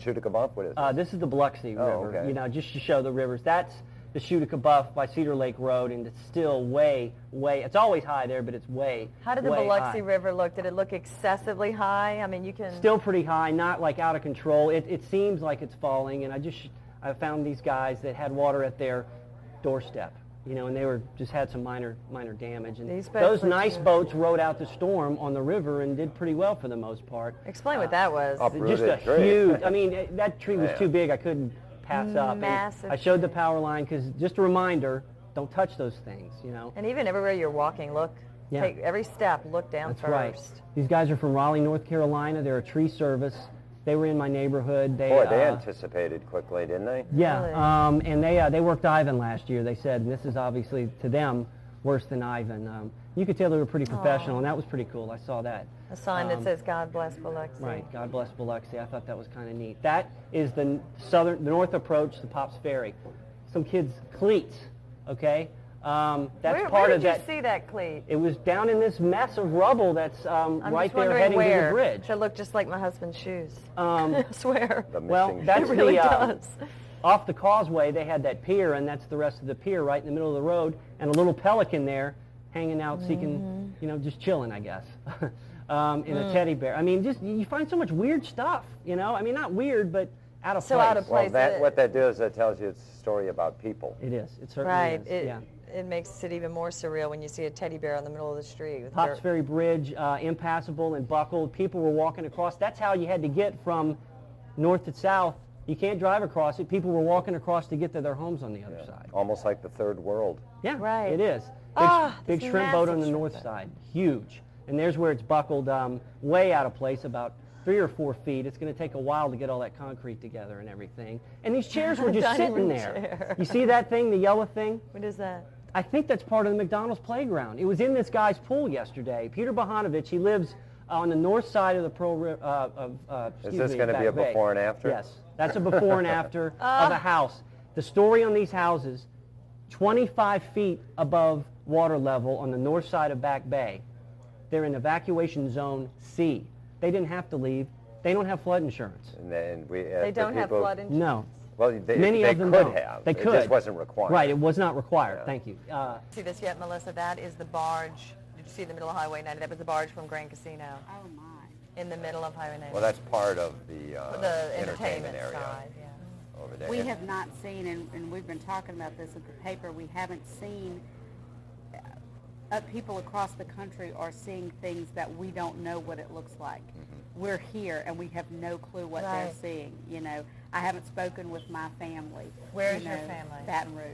Schutica Bluff? What is it? This is the Biloxi River, okay. you know, just to show the rivers. That's the Schutica Bluff by Cedar Lake Road, and it's still way, it's always high there, but it's way, How did the way Biloxi high. River look? Did it look excessively high? I mean, you can... Still pretty high, not like out of control. It seems like it's falling, and I found these guys that had water at their doorstep, you know, and they just had some minor damage. And These boats those look nice good. boats rode out the storm on the river and did pretty well for the most part. Explain what that was. Uprooted Just a tree. huge, I mean, that tree was Yeah. too big, I couldn't pass up. And Massive I showed the tree. power line because, just a reminder, don't touch those things, you know. And even everywhere you're walking, look. Yeah. Take every step, look down That's first. right. These guys are from Raleigh, North Carolina. They're a tree service. They were in my neighborhood. Boy, they anticipated quickly, didn't they? Yeah, Really? and they worked Ivan last year. They said, and this is obviously to them worse than Ivan. You could tell they were pretty professional, and that was pretty cool. I saw that. A sign that says, God bless Biloxi. Right, God bless Biloxi. I thought that was kind of neat. That is the north approach to Pops Ferry. Some kids' cleats, okay? That's Where part did of that. you see that cleat? It was down in this mess of rubble that's I'm right just there wondering heading where. to the bridge. It looked just like my husband's shoes. I swear. The Well, missing that's It really the does. off the causeway. They had that pier, and that's the rest of the pier right in the middle of the road, and a little pelican there hanging out, seeking, you know, just chilling, I guess, in a teddy bear. I mean, just you find so much weird stuff, you know. I mean, not weird, but out of So place. out of Well, place. what that does, that tells you it's a story about people. It is. It certainly Right. is. Yeah. It makes it even more surreal when you see a teddy bear in the middle of the street with Pops dirt. Ferry Bridge, impassable and buckled. People were walking across. That's how you had to get from north to south. You can't drive across it. People were walking across to get to their homes on the other side. Almost like the third world. Yeah, Right. it is. Big this shrimp boat on massive the north shrimp boat. side. Huge. And there's where it's buckled way out of place, about 3 or 4 feet. It's going to take a while to get all that concrete together and everything. And these chairs were just Dining sitting room there. chair. You see that thing, the yellow thing? What is that? I think that's part of the McDonald's playground. It was in this guy's pool yesterday. Peter Bohanovich, he lives on the north side of the Pearl River. Is this going to be a before and after? Yes, that's a before and after of a house. The story on these houses, 25 feet above water level on the north side of Back Bay. They're in evacuation zone C. They didn't have to leave. They don't have flood insurance. And we, They don't have flood insurance? No. Well, Many they of them could don't. have. They could. It just wasn't required. Right, it was not required. Yeah. Thank you. See this yet, Melissa? That is the barge. Did you see in the middle of Highway 90? That was the barge from Grand Casino. Oh, my. In the middle of Highway 90. Well, that's part of the, the entertainment area side, yeah. over there. We have not seen, and we've been talking about this at the paper, we haven't seen, people across the country are seeing things that we don't know what it looks like. We're here, and we have no clue what they're Right. seeing, you know. I haven't spoken with my family. Where's you your know, family? Baton Rouge.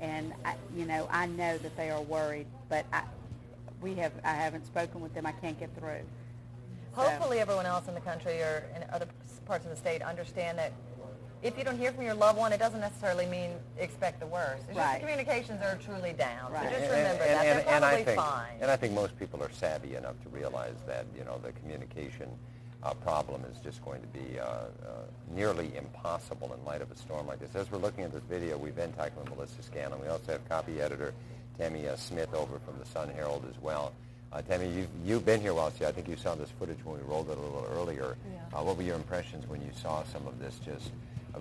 And, I know that they are worried, but I haven't spoken with them. I can't get through. So- Hopefully everyone else in the country or in other parts of the state understand that if you don't hear from your loved one, it doesn't necessarily mean expect the worst. It's just Right. the communications are truly down. Right. So just remember that. They're probably fine. And I think most people are savvy enough to realize that, you know, the communication problem is just going to be nearly impossible in light of a storm like this. As we're looking at this video, we've been talking with Melissa Scanlon. We also have copy editor Tammy Smith over from the Sun Herald as well. Tammy, you've been here a while, so I think you saw this footage when we rolled it a little earlier. Yeah. What were your impressions when you saw some of this just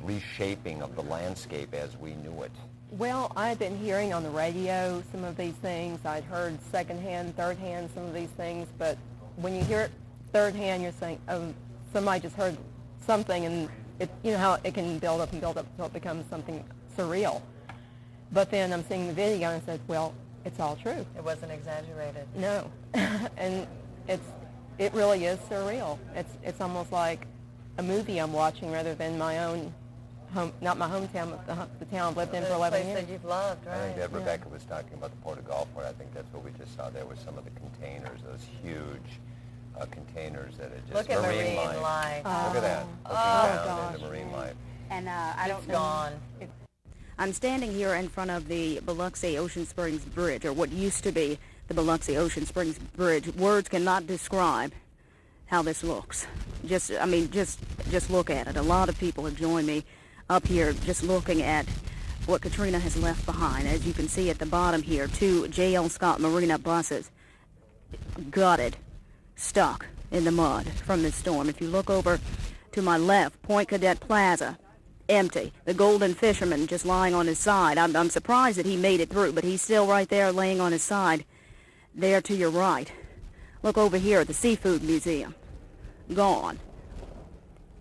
reshaping of the landscape as we knew it? Well, I had been hearing on the radio some of these things. I'd heard secondhand, thirdhand some of these things, but when you hear it thirdhand, you're saying, oh, somebody just heard something, and it, you know how it can build up until it becomes something surreal. But then I'm seeing the video and I said, well, it's all true. It wasn't exaggerated. No, and it really is surreal. It's almost like a movie I'm watching rather than my own home, not my hometown, but the town I've lived in for 11 place years. that you've loved, right? I think that Rebecca was talking about the Port of Gulfport. I think that's what we just saw there with some of the containers, those huge containers that are just Look at marine life. life. Look at that, looking down gosh. into marine life. And I It's don't know. gone. I'm standing here in front of the Biloxi-Ocean Springs Bridge, or what used to be the Biloxi-Ocean Springs Bridge. Words cannot describe how this looks. Just look at it. A lot of people have joined me up here just looking at what Katrina has left behind. As you can see at the bottom here, 2 J.L. Scott Marina buses gutted, stuck in the mud from this storm. If you look over To my left, Point Cadet Plaza, empty. The Golden Fisherman just lying on his side. I'm surprised that he made it through, but he's still right there laying on his side. There to your right. Look over here at the Seafood Museum. Gone.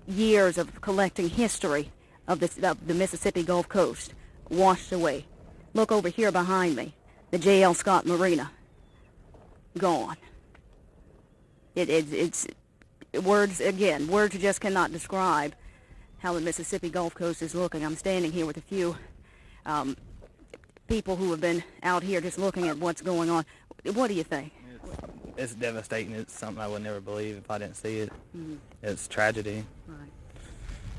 Years of collecting history of the Mississippi Gulf Coast washed away. Look over here behind me. The J.L. Scott Marina. Gone. It's words just cannot describe how the Mississippi Gulf Coast is looking. I'm standing here with a few people who have been out here just looking at what's going on. What do you think? It's devastating. It's something I would never believe if I didn't see it. It's tragedy.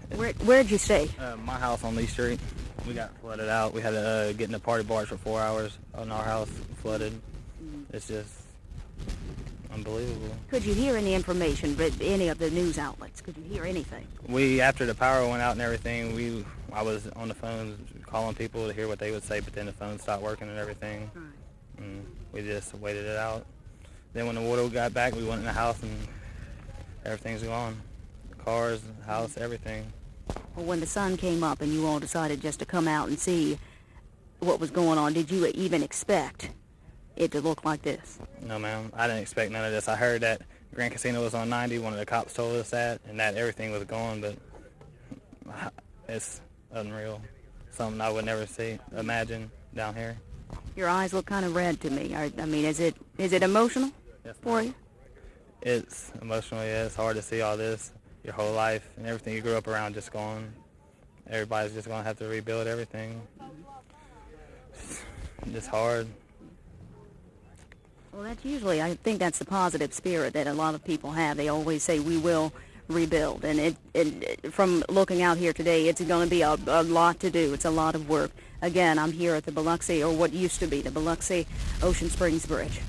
Right. Where'd you stay? My house on Lee Street. We got flooded out. We had to get in the party barge for 4 hours on our house, flooded. It's just unbelievable. Could you hear any information, any of the news outlets? Could you hear anything? After the power went out and everything, I was on the phone calling people to hear what they would say, but then the phone stopped working and everything. Right. And we just waited it out. Then when the water got back, we went in the house and everything's gone. The cars, the house, everything. Well, when the sun came up and you all decided just to come out and see what was going on, did you even expect it to look like this? No, ma'am. I didn't expect none of this. I heard that Grand Casino was on 90. One of the cops told us that, and that everything was gone, but it's unreal. Something I would never imagine down here. Your eyes look kind of red to me. I mean, is it emotional for you? It's emotional, yeah. It's hard to see all this, your whole life, and everything you grew up around just gone. Everybody's just going to have to rebuild everything. It's hard. Well, I think that's the positive spirit that a lot of people have. They always say, we will rebuild. And from looking out here today, it's going to be a lot to do. It's a lot of work. Again, I'm here at the Biloxi, or what used to be the Biloxi-Ocean Springs Bridge.